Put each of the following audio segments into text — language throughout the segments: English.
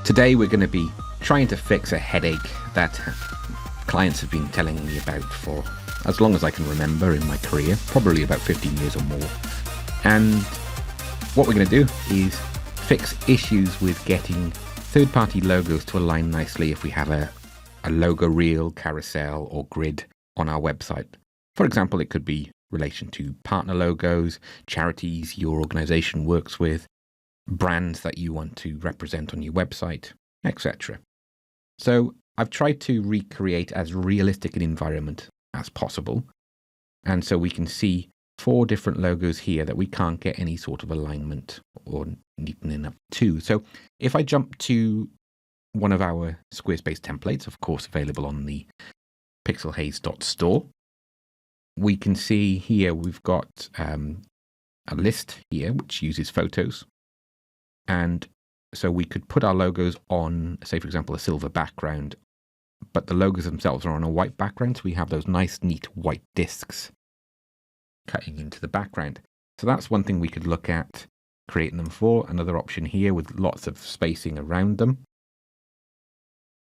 Today we're going to be trying to fix a headache that clients have been telling me about for as long as I can remember in my career, probably about 15 years or more. And what we're going to do is fix issues with getting third-party logos to align nicely if we have a logo reel, carousel or grid on our website. For example, it could be relation to partner logos, charities your organization works with, brands that you want to represent on your website, etc. So I've tried to recreate as realistic an environment as possible. And so we can see 4 different logos here that we can't get any sort of alignment or neatening up to. So if I jump to one of our Squarespace templates, of course available on the pixelhaze.store, we can see here we've got a list here which uses photos. And so we could put our logos on, say, for example, a silver background, but the logos themselves are on a white background. So we have those nice, neat white discs cutting into the background. So that's one thing we could look at creating them for. Another option here with lots of spacing around them.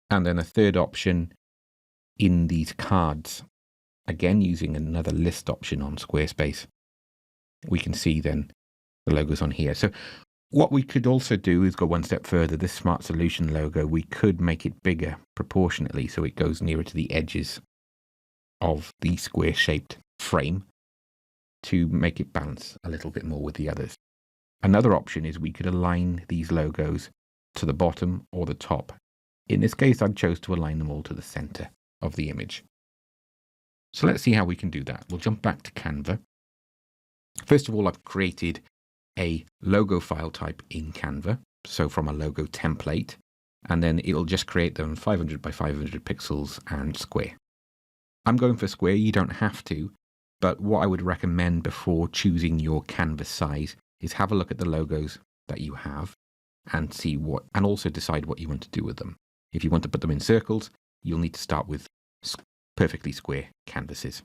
And then a third option in these cards, again, using another list option on Squarespace. We can see then the logos on here. So what we could also do is go one step further. This Smart Solution logo, we could make it bigger proportionately so it goes nearer to the edges of the square-shaped frame to make it balance a little bit more with the others. Another option is we could align these logos to the bottom or the top. In this case, I've chose to align them all to the center of the image. So let's see how we can do that. We'll jump back to Canva. First of all, I've created a logo file type in Canva, so from a logo template, and then it'll just create them 500 by 500 pixels and square. I'm going for square. You don't have to, but what I would recommend before choosing your canvas size is have a look at the logos that you have and see what, and also decide what you want to do with them. If you want to put them in circles, you'll need to start with perfectly square canvases.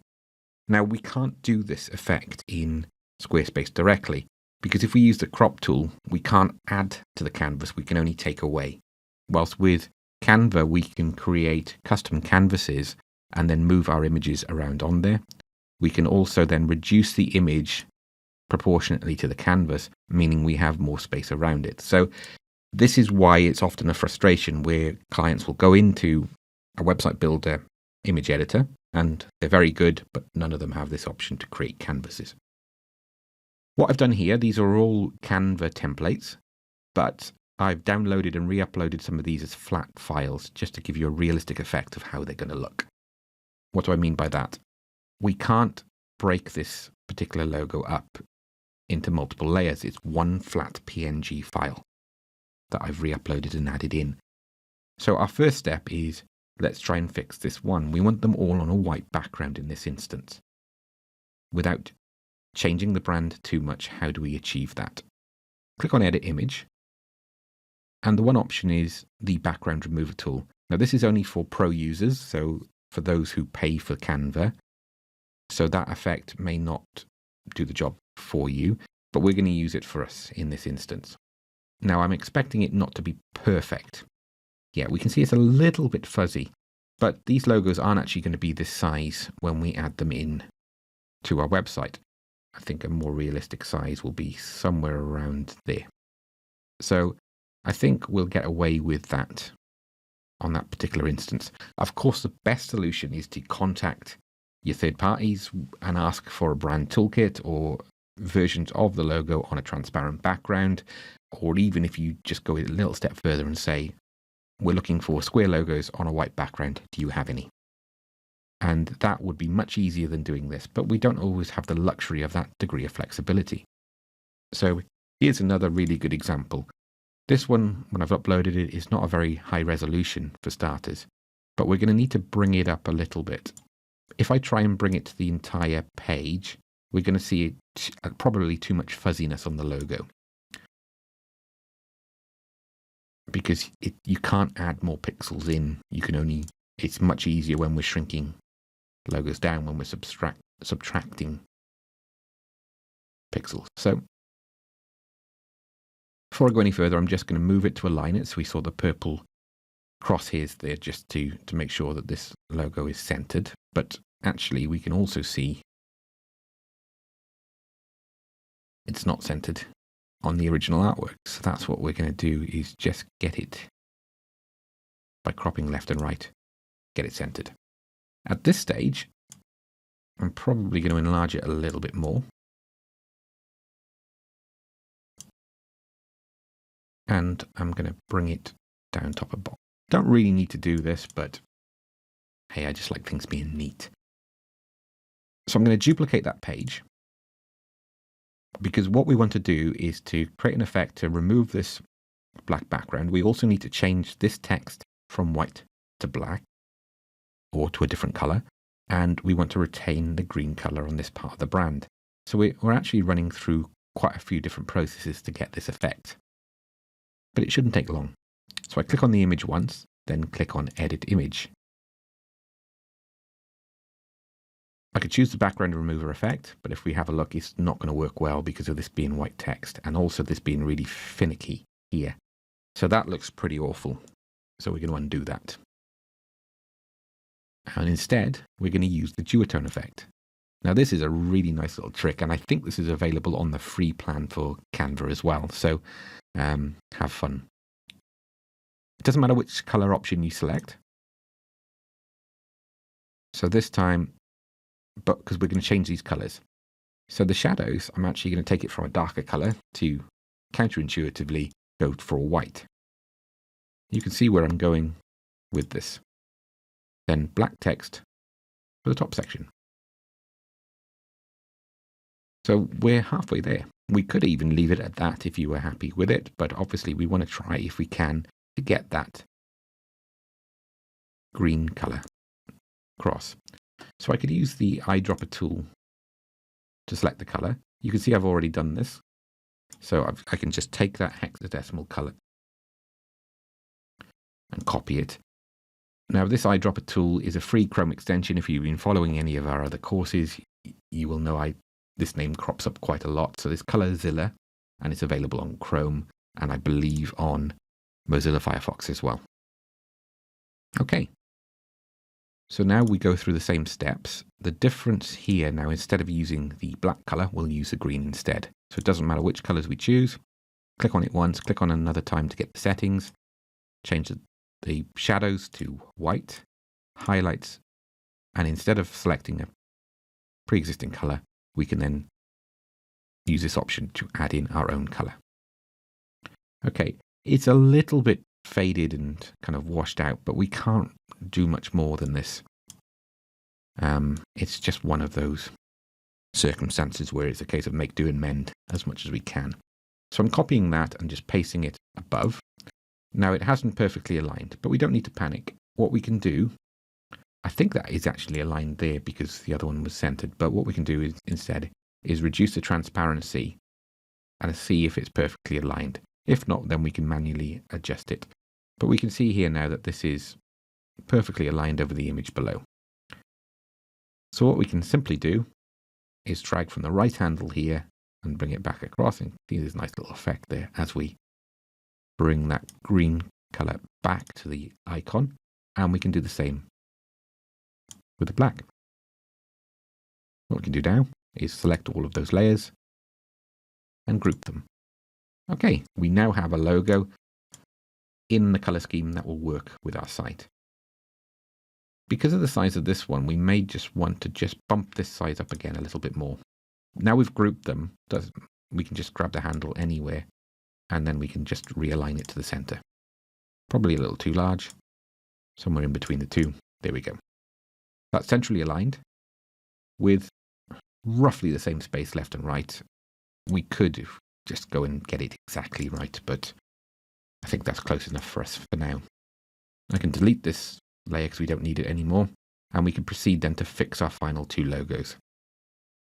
Now, we can't do this effect in Squarespace directly, because if we use the crop tool, we can't add to the canvas, we can only take away. Whilst with Canva, we can create custom canvases and then move our images around on there. We can also then reduce the image proportionately to the canvas, meaning we have more space around it. So this is why it's often a frustration where clients will go into a website builder image editor, and they're very good, but none of them have this option to create canvases. What I've done here, these are all Canva templates, but I've downloaded and re-uploaded some of these as flat files just to give you a realistic effect of how they're going to look. What do I mean by that? We can't break this particular logo up into multiple layers. It's one flat PNG file that I've re-uploaded and added in. So our first step is, let's try and fix this one. We want them all on a white background in this instance. Without changing the brand too much, how do we achieve that? Click on Edit Image, and the one option is the Background Remover tool. Now this is only for pro users, so for those who pay for Canva, so that effect may not do the job for you, but we're going to use it for us in this instance. Now I'm expecting it not to be perfect. Yeah, we can see it's a little bit fuzzy, but these logos aren't actually going to be this size when we add them in to our website. I think a more realistic size will be somewhere around there. So I think we'll get away with that on that particular instance. Of course, the best solution is to contact your third parties and ask for a brand toolkit or versions of the logo on a transparent background, or even if you just go a little step further and say, we're looking for square logos on a white background, do you have any? And that would be much easier than doing this, but we don't always have the luxury of that degree of flexibility. So here's another really good example. This one, when I've uploaded it, is not a very high resolution for starters, but we're going to need to bring it up a little bit. If I try and bring it to the entire page, we're going to see probably too much fuzziness on the logo. Because you can't add more pixels in. You can only, it's much easier when we're shrinking logos down, when we're subtracting pixels. So Before I go any further, I'm just going to move it to align it. So we saw the purple crosshairs there just to make sure that this logo is centered. But actually, we can also see it's not centered on the original artwork. So that's what we're going to do, is just get it by cropping left and right, get it centered. At this stage, I'm probably going to enlarge it a little bit more. And I'm going to bring it down top of box. Don't really need to do this, but hey, I just like things being neat. So I'm going to duplicate that page, because what we want to do is to create an effect to remove this black background. We also need to change this text from white to black or to a different color. And we want to retain the green color on this part of the brand. So we're actually running through quite a few different processes to get this effect. But it shouldn't take long. So I click on the image once, then click on Edit Image. I could choose the background remover effect, but if we have a look, it's not going to work well because of this being white text and also this being really finicky here. So that looks pretty awful. So we're going to undo that. And instead, we're going to use the duotone effect. Now this is a really nice little trick, and I think this is available on the free plan for Canva as well. So have fun. It doesn't matter which color option you select. So this time, but because we're going to change these colors. So the shadows, I'm actually going to take it from a darker color to counterintuitively go for a white. You can see where I'm going with this. Then black text for the top section. So we're halfway there. We could even leave it at that if you were happy with it, but obviously we want to try, if we can, to get that green color across. So I could use the eyedropper tool to select the color. You can see I've already done this. So I can just take that hexadecimal color and copy it. Now this eyedropper tool is a free Chrome extension. If you've been following any of our other courses, you will know this name crops up quite a lot. So this Colorzilla, and it's available on Chrome and I believe on Mozilla Firefox as well. Okay. So now we go through the same steps. The difference here now, instead of using the black color, we'll use the green instead. So it doesn't matter which colors we choose. Click on it once, click on another time to get the settings. Change the shadows to white, highlights, and instead of selecting a pre-existing color, we can then use this option to add in our own color. Okay, it's a little bit faded and kind of washed out, but we can't do much more than this. It's just one of those circumstances where it's a case of make do and mend as much as we can. So I'm copying that and just pasting it above. Now it hasn't perfectly aligned, but we don't need to panic. What we can do, I think that is actually aligned there because the other one was centered, but what we can do is instead is reduce the transparency and see if it's perfectly aligned. If not, then we can manually adjust it. But we can see here now that this is perfectly aligned over the image below. So what we can simply do is drag from the right handle here and bring it back across, and see this nice little effect there as we bring that green color back to the icon, and we can do the same with the black. What we can do now is select all of those layers and group them. Okay, we now have a logo in the color scheme that will work with our site. Because of the size of this one, we may just want to just bump this size up again a little bit more. Now we've grouped them, we can just grab the handle anywhere, and then we can just realign it to the center. Probably a little too large, somewhere in between the two. There we go. That's centrally aligned with roughly the same space left and right. We could just go and get it exactly right, but I think that's close enough for us for now. I can delete this layer because we don't need it anymore, and we can proceed then to fix our final two logos.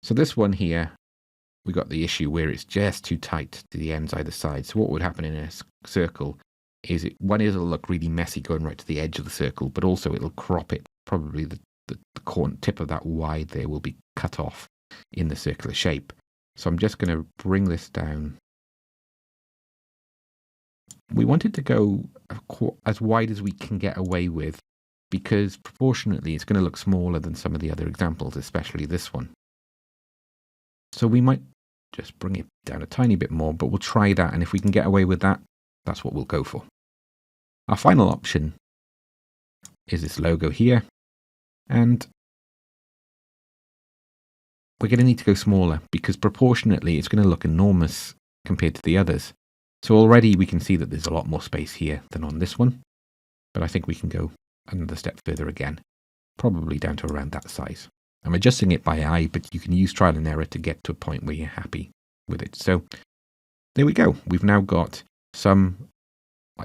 So this one here, we got the issue where it's just too tight to the ends either side. So what would happen in a circle is it'll look really messy going right to the edge of the circle, but also it'll crop it. Probably the tip of that Y there will be cut off in the circular shape. So I'm just going to bring this down we wanted to go as wide as we can get away with, because proportionately it's going to look smaller than some of the other examples, especially this one. So we might just bring it down a tiny bit more, but we'll try that, and if we can get away with that, that's what we'll go for. Our final option is this logo here, and we're going to need to go smaller because proportionately it's going to look enormous compared to the others. So already we can see that there's a lot more space here than on this one, but I think we can go another step further again, probably down to around that size. I'm adjusting it by eye, but you can use trial and error to get to a point where you're happy with it. So there we go. We've now got some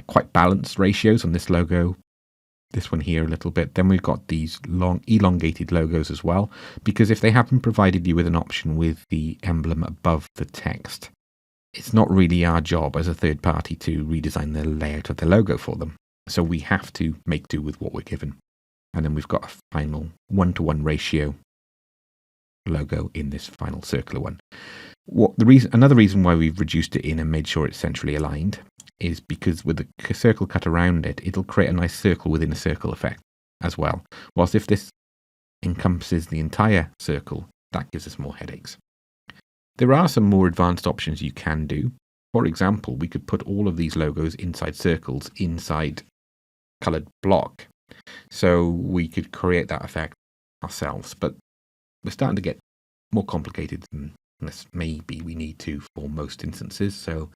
quite balanced ratios on this logo, this one here a little bit. Then we've got these long elongated logos as well, because if they haven't provided you with an option with the emblem above the text, it's not really our job as a third party to redesign the layout of the logo for them. So we have to make do with what we're given. And then we've got a final 1-to-1 ratio logo in this final circular one. Another reason why we've reduced it in and made sure it's centrally aligned is because with the circle cut around it, it'll create a nice circle within a circle effect as well. Whilst if this encompasses the entire circle, that gives us more headaches. There are some more advanced options you can do. For example, we could put all of these logos inside circles inside coloured block. So we could create that effect ourselves, but we're starting to get more complicated than this maybe we need to for most instances. So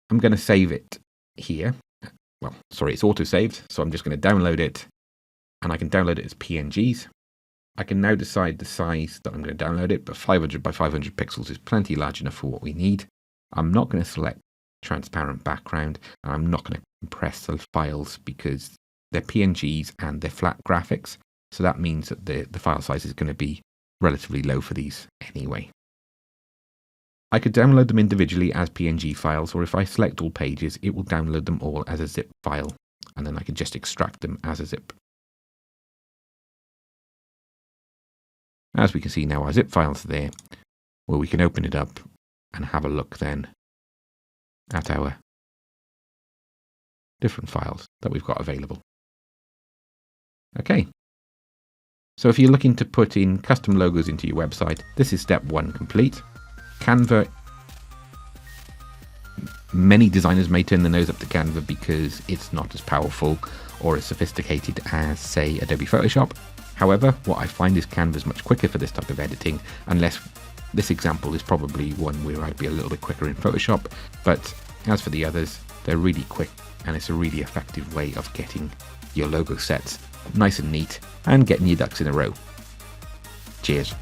I'm going to save it here. Well, sorry, it's auto-saved, so I'm just going to download it, and I can download it as PNGs. I can now decide the size that I'm going to download it, but 500 by 500 pixels is plenty large enough for what we need. I'm not going to select transparent background, and I'm not going to compress the files because they're PNGs and they're flat graphics. So that means that the file size is going to be relatively low for these anyway. I could download them individually as PNG files, or if I select all pages, it will download them all as a zip file, and then I could just extract them as a zip. As we can see now, our zip files are there, where we can open it up and have a look then at our different files that we've got available. Okay, so if you're looking to put in custom logos into your website, this is step 1 complete. Canva, many designers may turn their nose up to Canva because it's not as powerful or as sophisticated as, say, Adobe Photoshop. However, what I find is Canva is much quicker for this type of editing, unless this example is probably one where I'd be a little bit quicker in Photoshop. But as for the others, they're really quick, and it's a really effective way of getting your logo sets nice and neat and getting your ducks in a row. Cheers.